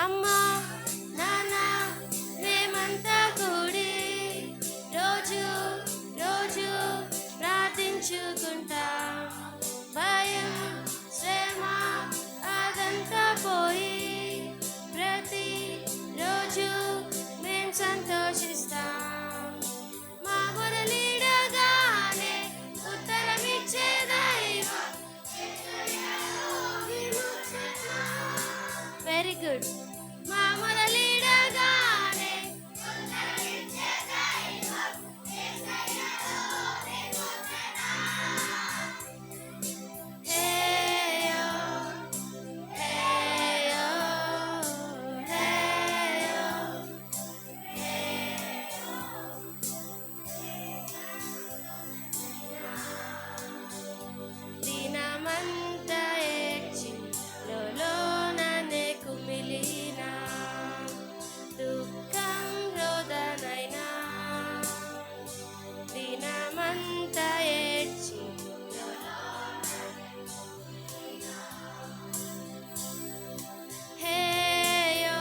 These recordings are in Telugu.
అమ్మా నాన్న మేమంతా కూడి రోజు రోజు ప్రార్థించుకుంటాం. భయం శ్రమ అదంతా పోయి ప్రతి రోజు మేం సంతోషిస్తాం. మా మొరలిడగానే ఉత్తరమిచ్చే దైవం. Very good. మా మొరలిడగానే ఉత్తరమిచ్చే దైవం. హేయో హేయో హేయో దినమంతా ఏడ్చి లోలోననే కుమిలినా దుఃఖం రోదనైనా దినమంతా ఏడ్చి హేయో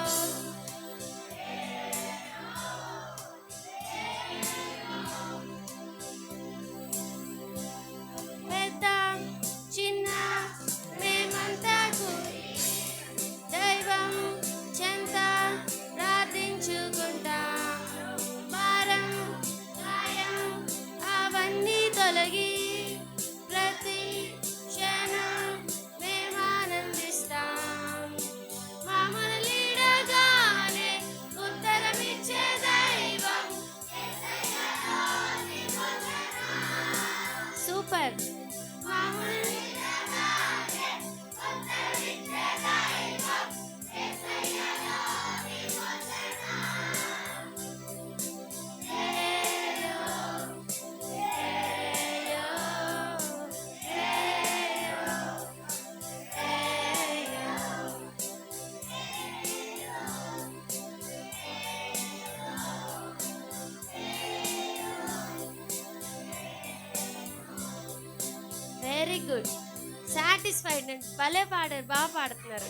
పెద్ద చిన్న మేమంతా కూడి దైవం చెంత ప్రార్థించుకుంటాం. భారం గాయం అవన్నీ తొలగి ప్రతి క్షణం మేము ఆనందిస్తాం. మా మొరలిడగానే ఉత్తరమిచ్చే దైవం. సూపర్. మా మొరలిడగానే ఉత్తరమిచ్చే దైవం. హేయో హేయో హేయో హేయో వెరీ గుడ్. సాటిస్ఫైడ్. భలే పాడారు, బాగా పాడుతున్నారు.